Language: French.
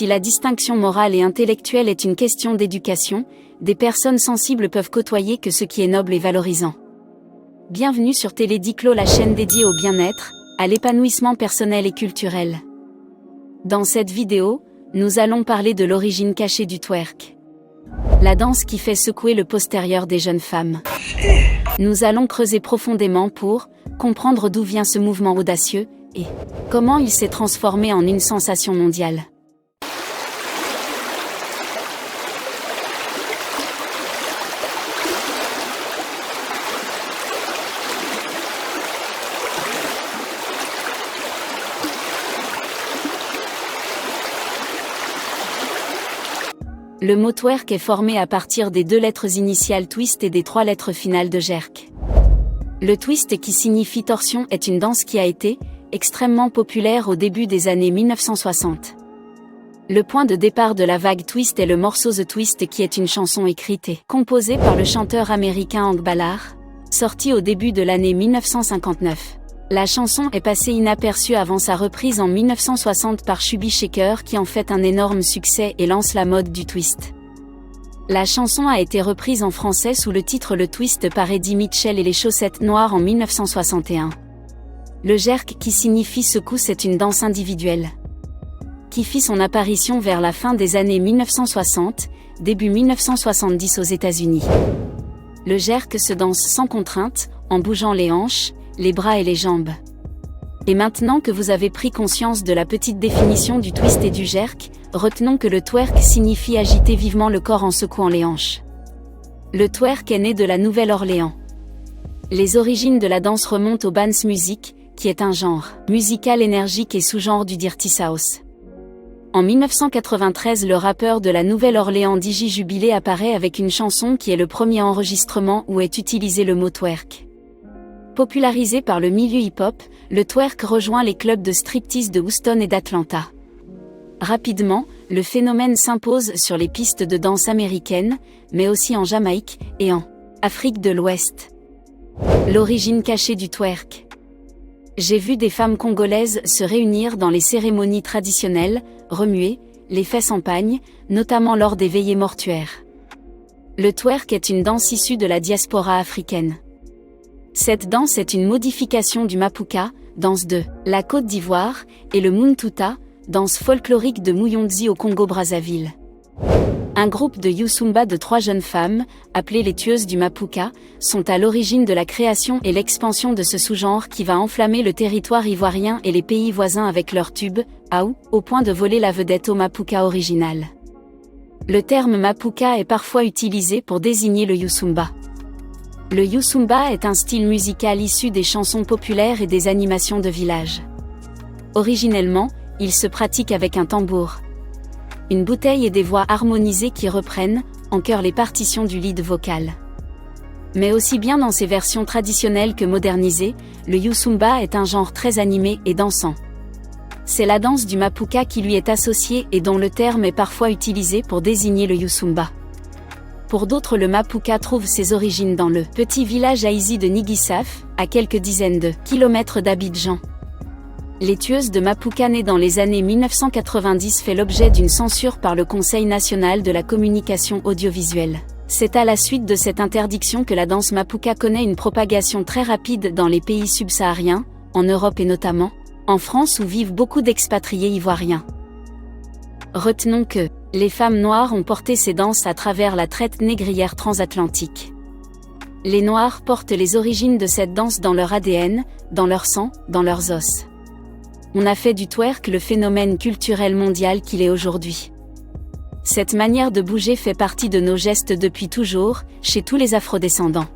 Si la distinction morale et intellectuelle est une question d'éducation, des personnes sensibles peuvent côtoyer que ce qui est noble et valorisant. Bienvenue sur Télédiclo, la chaîne dédiée au bien-être, à l'épanouissement personnel et culturel. Dans cette vidéo, nous allons parler de l'origine cachée du twerk. La danse qui fait secouer le postérieur des jeunes femmes. Nous allons creuser profondément pour comprendre d'où vient ce mouvement audacieux et comment il s'est transformé en une sensation mondiale. Le mot twerk est formé à partir des 2 lettres initiales twist et des 3 lettres finales de jerk. Le twist, qui signifie torsion, est une danse qui a été extrêmement populaire au début des années 1960. Le point de départ de la vague twist est le morceau The Twist, qui est une chanson écrite et composée par le chanteur américain Hank Ballard, sorti au début de l'année 1959. La chanson est passée inaperçue avant sa reprise en 1960 par Chubby Checker, qui en fait un énorme succès et lance la mode du twist. La chanson a été reprise en français sous le titre Le Twist par Eddie Mitchell et les Chaussettes Noires en 1961. Le jerk, qui signifie secousse, est une danse individuelle qui fit son apparition vers la fin des années 1960, début 1970 aux États-Unis. Le jerk se danse sans contrainte, en bougeant les hanches, les bras et les jambes. Et maintenant que vous avez pris conscience de la petite définition du twist et du jerk, retenons que le twerk signifie agiter vivement le corps en secouant les hanches. Le twerk est né de la Nouvelle-Orléans. Les origines de la danse remontent au dance music, qui est un genre musical énergique et sous-genre du dirty south. En 1993, le rappeur de la Nouvelle-Orléans DJ Jubilé apparaît avec une chanson qui est le premier enregistrement où est utilisé le mot twerk. Popularisé par le milieu hip-hop, le twerk rejoint les clubs de striptease de Houston et d'Atlanta. Rapidement, le phénomène s'impose sur les pistes de danse américaines, mais aussi en Jamaïque et en Afrique de l'Ouest. L'origine cachée du twerk. J'ai vu des femmes congolaises se réunir dans les cérémonies traditionnelles, remuer les fesses en pagne, notamment lors des veillées mortuaires. Le twerk est une danse issue de la diaspora africaine. Cette danse est une modification du mapuka, danse de la Côte d'Ivoire, et le muntuta, danse folklorique de Muyondzi au Congo-Brazzaville. Un groupe de Youssumba de 3 jeunes femmes, appelées les tueuses du mapuka, sont à l'origine de la création et l'expansion de ce sous-genre qui va enflammer le territoire ivoirien et les pays voisins avec leur tube, Aou, au point de voler la vedette au mapuka original. Le terme mapuka est parfois utilisé pour désigner le Youssumba. Le Youssumba est un style musical issu des chansons populaires et des animations de village. Originellement, il se pratique avec un tambour, une bouteille et des voix harmonisées qui reprennent, en chœur, les partitions du lead vocal. Mais aussi bien dans ses versions traditionnelles que modernisées, le Youssumba est un genre très animé et dansant. C'est la danse du mapuka qui lui est associée et dont le terme est parfois utilisé pour désigner le Youssumba. Pour d'autres, le mapuka trouve ses origines dans le petit village haïti de Nigissaf, à quelques dizaines de kilomètres d'Abidjan. Les tueuses de mapuka nées dans les années 1990 fait l'objet d'une censure par le Conseil national de la communication audiovisuelle. C'est à la suite de cette interdiction que la danse mapuka connaît une propagation très rapide dans les pays subsahariens, en Europe et notamment en France où vivent beaucoup d'expatriés ivoiriens. Retenons que les femmes noires ont porté ces danses à travers la traite négrière transatlantique. Les Noirs portent les origines de cette danse dans leur ADN, dans leur sang, dans leurs os. On a fait du twerk le phénomène culturel mondial qu'il est aujourd'hui. Cette manière de bouger fait partie de nos gestes depuis toujours, chez tous les afrodescendants.